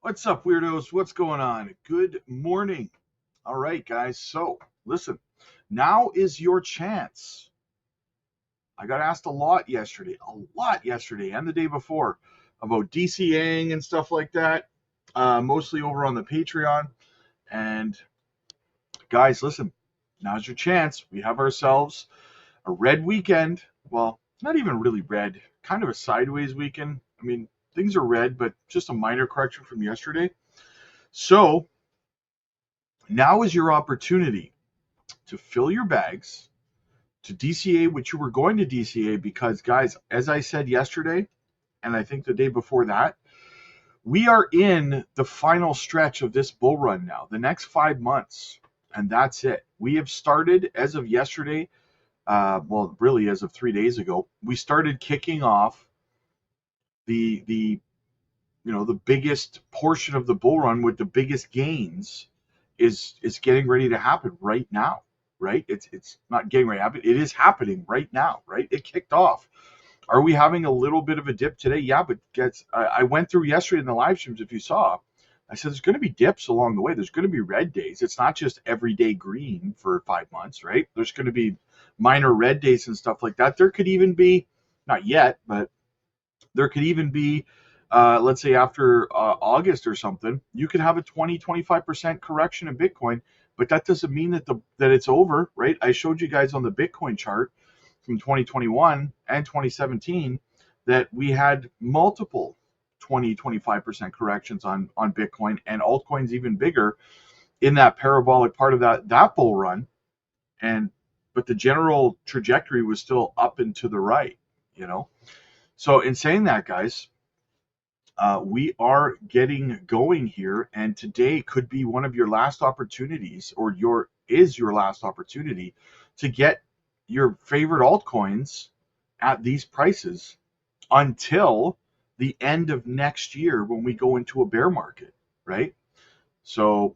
What's up, weirdos? What's going on? Good morning. All right, guys. So, listen, now is your chance. I got asked a lot yesterday and the day before about DCAing and stuff like that, mostly over on the Patreon. And, guys, listen, now's your chance. We have ourselves a red weekend. Well, not even really red, kind of a sideways weekend. I mean, things are red, but just a minor correction from yesterday. So, now is your opportunity to fill your bags, to DCA what you were going to DCA, because, guys, as I said yesterday, and I think the day before that, we are in the final stretch of this bull run now, the next 5 months, and that's it. We have started as of yesterday, well, really as of 3 days ago, we started kicking off the the biggest portion of the bull run with the biggest gains is getting ready to happen right now, right? It's not getting ready to happen. It is happening right now, right? It kicked off. Are we having a little bit of a dip today? Yeah, but I went through yesterday in the live streams. If you saw, I said there's going to be dips along the way. There's going to be red days. It's not just everyday green for 5 months, right? There's going to be minor red days and stuff like that. There could even be, not yet, but there could even be, let's say after August or something, you could have a 20-25% correction in Bitcoin, but that doesn't mean that it's over, right? I showed you guys on the Bitcoin chart from 2021 and 2017 that we had multiple 20-25% corrections on Bitcoin and altcoins even bigger in that parabolic part of that bull run. And but the general trajectory was still up and to the right, you know. So in saying that, guys, we are getting going here, and today could be one of your last opportunities, or your last opportunity to get your favorite altcoins at these prices until the end of next year when we go into a bear market, right? So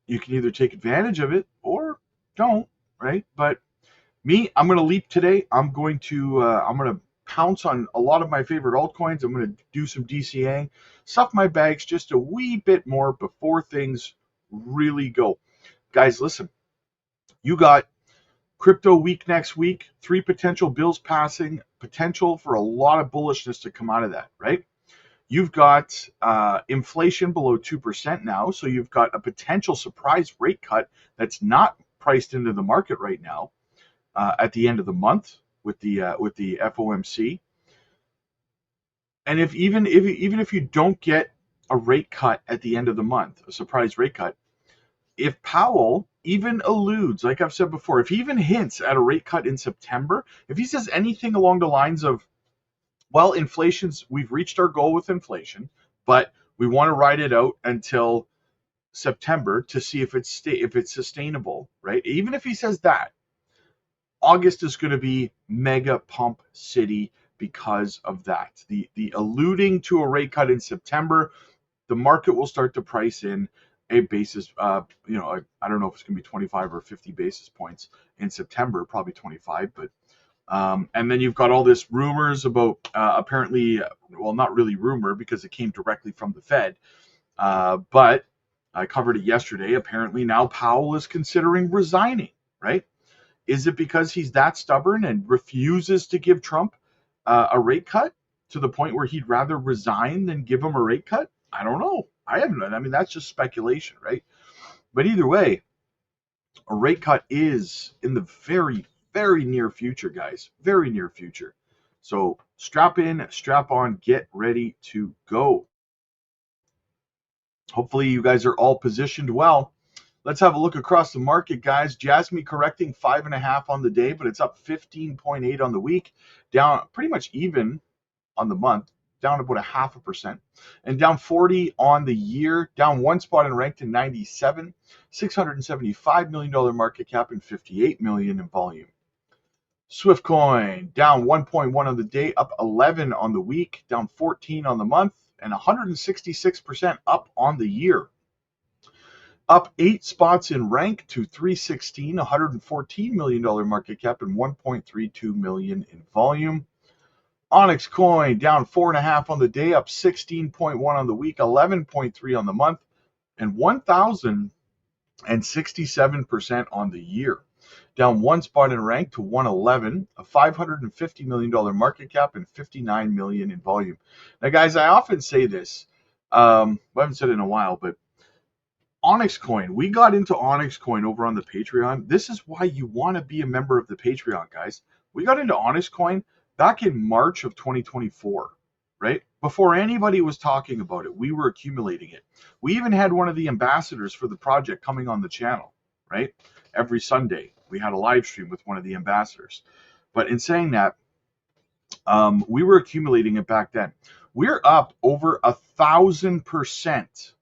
you can either take advantage of it or don't, right? But me, I'm going to leap today. I'm going to pounce on a lot of my favorite altcoins. I'm going to do some DCAing, stuff my bags just a wee bit more before things really go. Guys, listen, you got crypto week next week, 3 potential bills passing, potential for a lot of bullishness to come out of that, right? You've got inflation below 2% now, so you've got a potential surprise rate cut that's not priced into the market right now at the end of the month with the FOMC. And if you don't get a rate cut at the end of the month, a surprise rate cut, if Powell even alludes, like I've said before, if he even hints at a rate cut in September, if he says anything along the lines of, well, we've reached our goal with inflation, but we want to ride it out until September to see if it's sustainable, right? Even if he says that, August is going to be mega pump city because of that. The alluding to a rate cut in September, the market will start to price in a basis. I don't know if it's going to be 25 or 50 basis points in September, probably 25, but. And then you've got all this rumors about apparently, well, not really rumor because it came directly from the Fed, but I covered it yesterday. Apparently now Powell is considering resigning, right? Is it because he's that stubborn and refuses to give Trump a rate cut to the point where he'd rather resign than give him a rate cut? I don't know. I mean, that's just speculation, right? But either way, a rate cut is in the very, very near future, guys. Very near future. So strap in, strap on, get ready to go. Hopefully, you guys are all positioned well. Let's have a look across the market, guys. Jasmine correcting 5.5 on the day, but it's up 15.8 on the week, down pretty much even on the month, down about 0.5%, and down 40 on the year, down one spot and ranked in 97, $675 million market cap and 58 million in volume. Swift coin down 1.1 on the day, up 11 on the week, down 14 on the month, and 166% up on the year. Up 8 spots in rank to 316, $114 million market cap and 1.32 million in volume. Onyx coin down 4.5 on the day, up 16.1 on the week, 11.3 on the month, and 1,067% on the year. Down one spot in rank to 111, a $550 million market cap and 59 million in volume. Now, guys, I often say this. I haven't said it in a while, but Onyx coin. We got into Onyx coin over on the Patreon. This is why you want to be a member of the Patreon, guys. We got into Onyx coin back in March of 2024, right? Before anybody was talking about it, we were accumulating it. We even had one of the ambassadors for the project coming on the channel, right? Every Sunday, we had a live stream with one of the ambassadors. But in saying that, we were accumulating it back then. We're up over 1,000%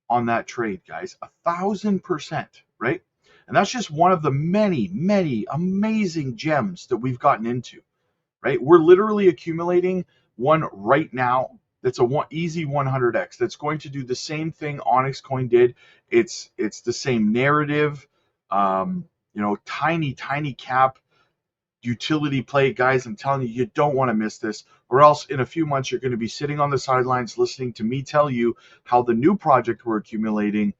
on that trade, guys. 1,000%, right? And that's just one of the many, many amazing gems that we've gotten into, right? We're literally accumulating one right now that's a easy 100x that's going to do the same thing Onyx coin did. It's the same narrative, tiny cap utility play, guys. I'm telling you, you don't want to miss this, or else in a few months you're going to be sitting on the sidelines listening to me tell you how the new project we're accumulating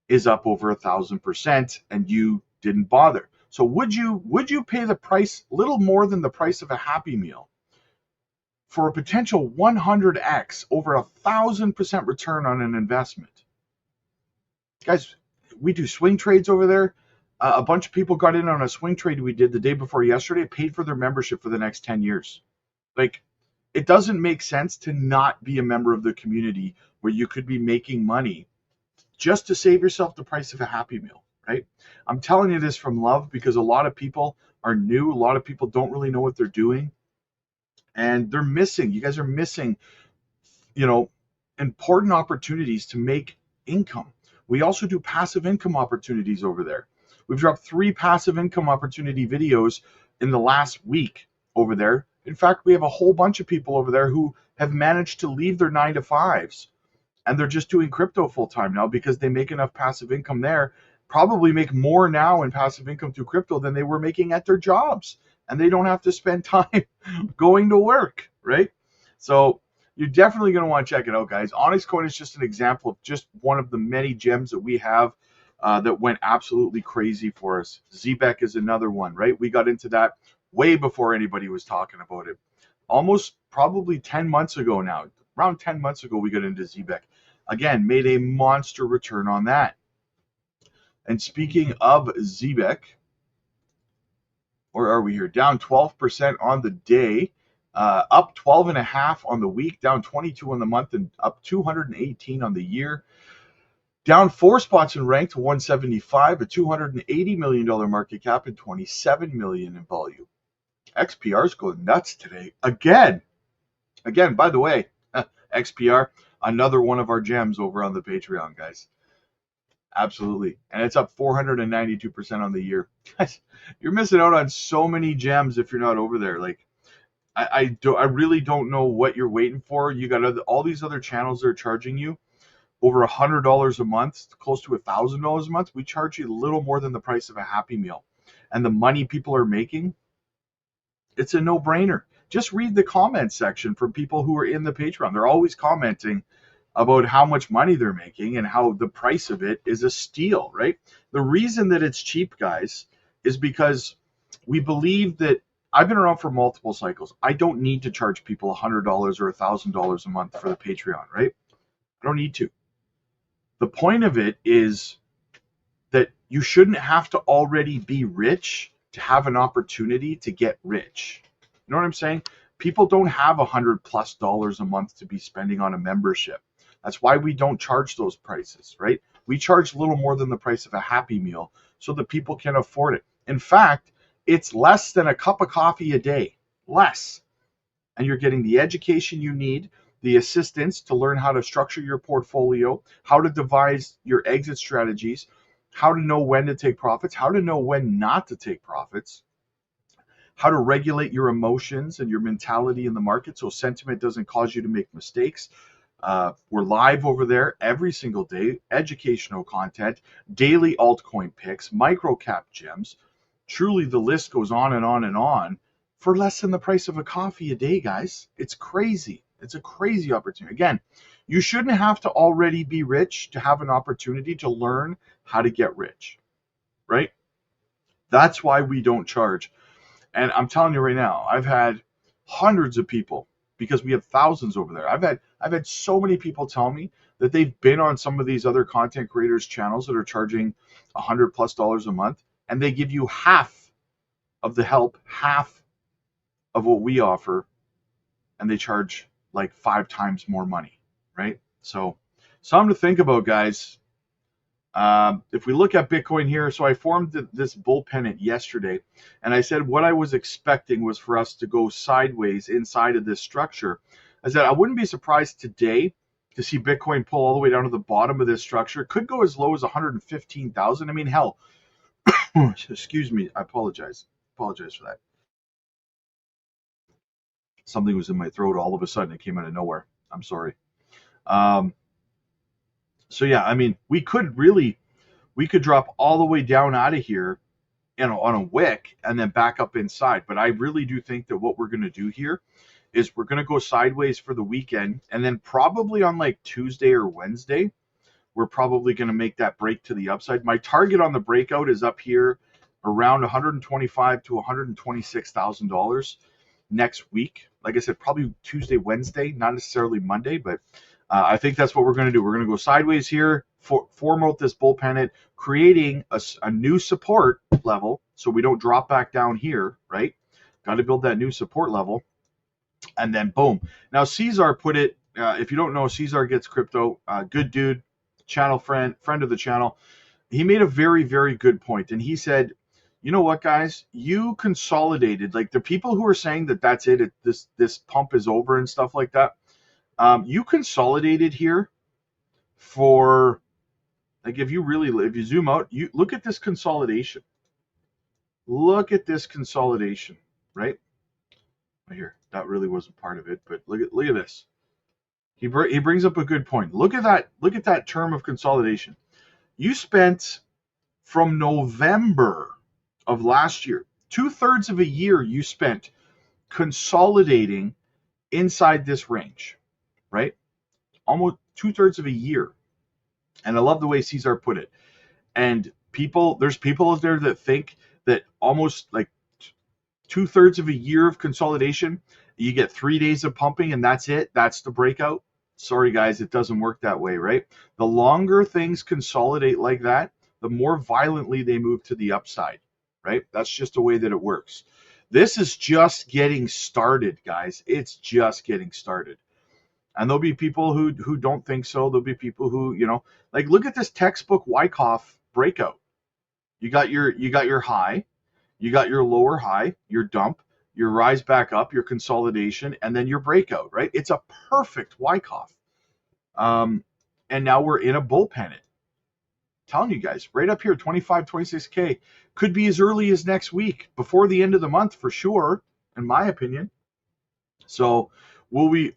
is up over 1,000% and you didn't bother. So would you pay the price, little more than the price of a Happy Meal, for a potential 100x, over 1,000% return on an investment? Guys, we do swing trades over there. A bunch of people got in on a swing trade we did the day before yesterday, paid for their membership for the next 10 years. Like, it doesn't make sense to not be a member of the community where you could be making money just to save yourself the price of a Happy Meal, right? I'm telling you this from love, because a lot of people are new. A lot of people don't really know what they're doing. And they're missing, you guys are missing, important opportunities to make income. We also do passive income opportunities over there. We've dropped 3 passive income opportunity videos in the last week over there. In fact, we have a whole bunch of people over there who have managed to leave their 9-to-5s and they're just doing crypto full time now because they make enough passive income there, probably make more now in passive income through crypto than they were making at their jobs. And they don't have to spend time going to work, right? So you're definitely going to want to check it out, guys. Onyx coin is just an example of just one of the many gems that we have that went absolutely crazy for us. ZBEC is another one, right? We got into that way before anybody was talking about it. Almost probably 10 months ago now. Around 10 months ago, we got into ZBEC. Again, made a monster return on that. And speaking of ZBEC, where are we here? Down 12% on the day, up 12.5 on the week, down 22 on the month, and up 218 on the year. Down 4 spots in rank to 175, a $280 million market cap, and 27 million in volume. XPR's going nuts today. Again, by the way, XPR, another one of our gems over on the Patreon, guys. Absolutely. And it's up 492% on the year. Guys, you're missing out on so many gems if you're not over there. Like, I really don't know what you're waiting for. You got all these other channels that are charging you over $100 a month, close to $1,000 a month. We charge you a little more than the price of a Happy Meal. And the money people are making, it's a no-brainer. Just read the comment section from people who are in the Patreon. They're always commenting about how much money they're making and how the price of it is a steal, right? The reason that it's cheap, guys, is because we believe that I've been around for multiple cycles. I don't need to charge people $100 or $1,000 a month for the Patreon, right? I don't need to. The point of it is that you shouldn't have to already be rich to have an opportunity to get rich. You know what I'm saying? People don't have $100+ a month to be spending on a membership. That's why we don't charge those prices, right? We charge a little more than the price of a Happy Meal so that people can afford it. In fact, it's less than a cup of coffee a day, less. And you're getting the education you need, the assistance to learn how to structure your portfolio, how to devise your exit strategies, how to know when to take profits, how to know when not to take profits, how to regulate your emotions and your mentality in the market so sentiment doesn't cause you to make mistakes. We're live over there every single day, educational content, daily altcoin picks, micro cap gems. Truly, the list goes on and on and on for less than the price of a coffee a day, guys. It's crazy. It's a crazy opportunity. Again, you shouldn't have to already be rich to have an opportunity to learn how to get rich, right? That's why we don't charge. And I'm telling you right now, I've had hundreds of people, because we have thousands over there. I've had so many people tell me that they've been on some of these other content creators channels that are charging $100+ a month, and they give you half of the help, half of what we offer, and they charge like 5 times more money, right? So something to think about, guys. If we look at Bitcoin here, so I formed this bull pennant yesterday, and I said what I was expecting was for us to go sideways inside of this structure. I said I wouldn't be surprised today to see Bitcoin pull all the way down to the bottom of this structure. Could go as low as 115,000. I mean, hell, excuse me, I apologize for that. Something was in my throat all of a sudden. It came out of nowhere. I'm sorry. So yeah, I mean, we could drop all the way down out of here, on a wick, and then back up inside. But I really do think that what we're going to do here is we're going to go sideways for the weekend, and then probably on like Tuesday or Wednesday, we're probably going to make that break to the upside. My target on the breakout is up here around $125,000 to $126,000 next week. Like I said, probably Tuesday, Wednesday, not necessarily Monday, but I think that's what we're going to do. We're going to go sideways here, form out this bull pennant, creating a new support level so we don't drop back down here, right? Got to build that new support level, and then boom. Now, Cesar put it, if you don't know, Cesar Gets Crypto, good dude, channel friend of the channel. He made a very, very good point, and he said, you know what, guys, you consolidated, like the people who are saying that that's it, this pump is over and stuff like that. You consolidated here for, like, if you zoom out, you look at this consolidation. Look at this consolidation, right? Right here, that really wasn't part of it, but look at this. He brings up a good point. Look at that. Look at that term of consolidation. You spent from November of last year, 2/3 of a year you spent consolidating inside this range, right? Almost 2/3 of a year. And I love the way Cesar put it. And there's people out there that think that almost like 2/3 of a year of consolidation, you get 3 days of pumping and that's it. That's the breakout. Sorry, guys, it doesn't work that way, right? The longer things consolidate like that, the more violently they move to the upside, right? That's just the way that it works. This is just getting started, guys. It's just getting started. And there'll be people who don't think so. There'll be people who, like, look at this textbook Wyckoff breakout. You got your high, you got your lower high, your dump, your rise back up, your consolidation, and then your breakout, right? It's a perfect Wyckoff. And now we're in a bull pennant. Telling you guys, right up here, 25, 26K. Could be as early as next week, before the end of the month for sure, in my opinion. So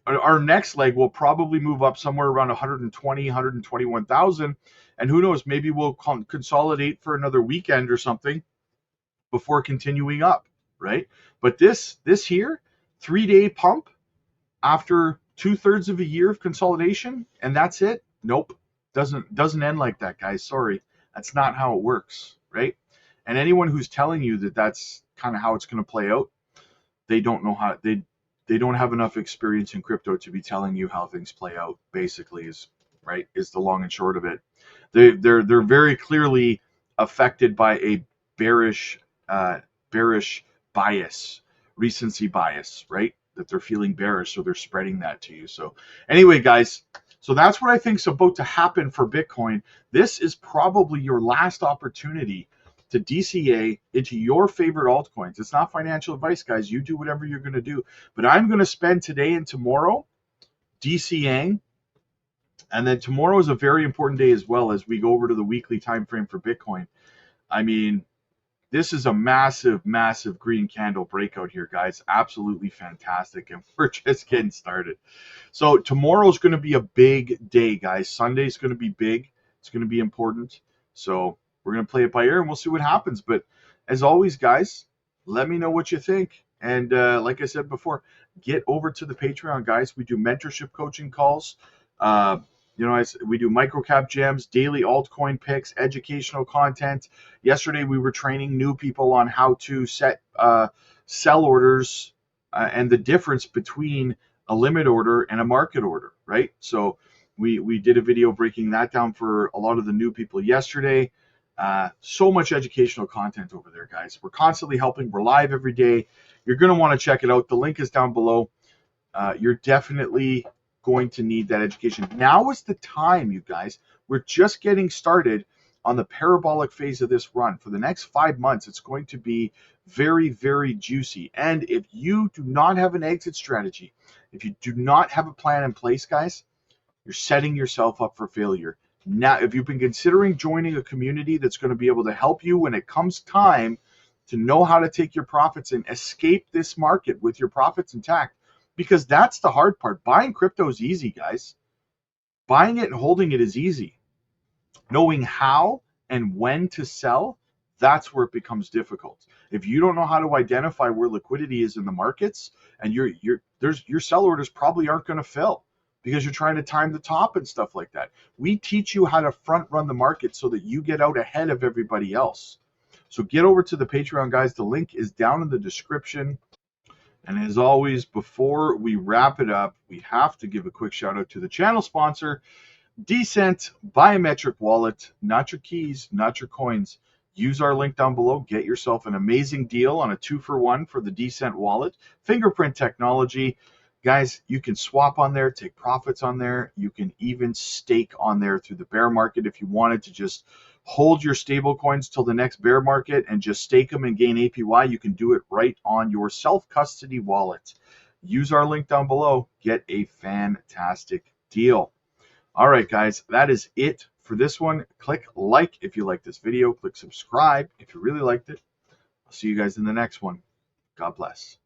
our next leg will probably move up somewhere around 120, 121,000. And who knows, maybe we'll consolidate for another weekend or something before continuing up, right? But this here, 3-day pump after 2/3 of a year of consolidation, and that's it. Nope. Doesn't end like that, guys. Sorry. That's not how it works, right? And anyone who's telling you that that's kind of how it's going to play out, they don't know how, they don't have enough experience in crypto to be telling you how things play out, basically, is the long and short of it. They're very clearly affected by a bearish bias, recency bias, right? That they're feeling bearish, so they're spreading that to you. So anyway, guys, so that's what I think is about to happen for Bitcoin. This is probably your last opportunity to DCA into your favorite altcoins. It's not financial advice, guys. You do whatever you're going to do. But I'm going to spend today and tomorrow DCAing. And then tomorrow is a very important day as well, as we go over to the weekly time frame for Bitcoin. I mean, this is a massive, massive green candle breakout here, guys. Absolutely fantastic. And we're just getting started. So tomorrow's going to be a big day, guys. Sunday's going to be big. It's going to be important. So we're going to play it by ear and we'll see what happens. But as always, guys, let me know what you think. And like I said before, get over to the Patreon, guys. We do mentorship coaching calls. Uh, we do microcap gems, daily altcoin picks, educational content. Yesterday, we were training new people on how to set sell orders and the difference between a limit order and a market order, right? So we did a video breaking that down for a lot of the new people yesterday. So much educational content over there, guys. We're constantly helping. We're live every day. You're going to want to check it out. The link is down below. You're definitely going to need that education. Now is the time, you guys. We're just getting started on the parabolic phase of this run. For the next 5 months, it's going to be very, very juicy. And if you do not have an exit strategy, if you do not have a plan in place, guys, you're setting yourself up for failure. Now, if you've been considering joining a community that's going to be able to help you when it comes time to know how to take your profits and escape this market with your profits intact, because that's the hard part. Buying crypto is easy, guys. Buying it and holding it is easy. Knowing how and when to sell, that's where it becomes difficult. If you don't know how to identify where liquidity is in the markets, and your sell orders probably aren't going to fill because you're trying to time the top and stuff like that. We teach you how to front run the market so that you get out ahead of everybody else. So get over to the Patreon, guys. The link is down in the description. And as always, before we wrap it up, we have to give a quick shout out to the channel sponsor, Decent Biometric Wallet. Not your keys, not your coins. Use our link down below. Get yourself an amazing deal on a 2-for-1 for the Decent Wallet. Fingerprint technology. Guys, you can swap on there, take profits on there. You can even stake on there through the bear market if you wanted to just hold your stable coins till the next bear market and just stake them and gain APY. You can do it right on your self-custody wallet. Use our link down below. Get a fantastic deal. All right, guys, that is it for this one. Click like if you like this video. Click subscribe if you really liked it. I'll see you guys in the next one. God bless.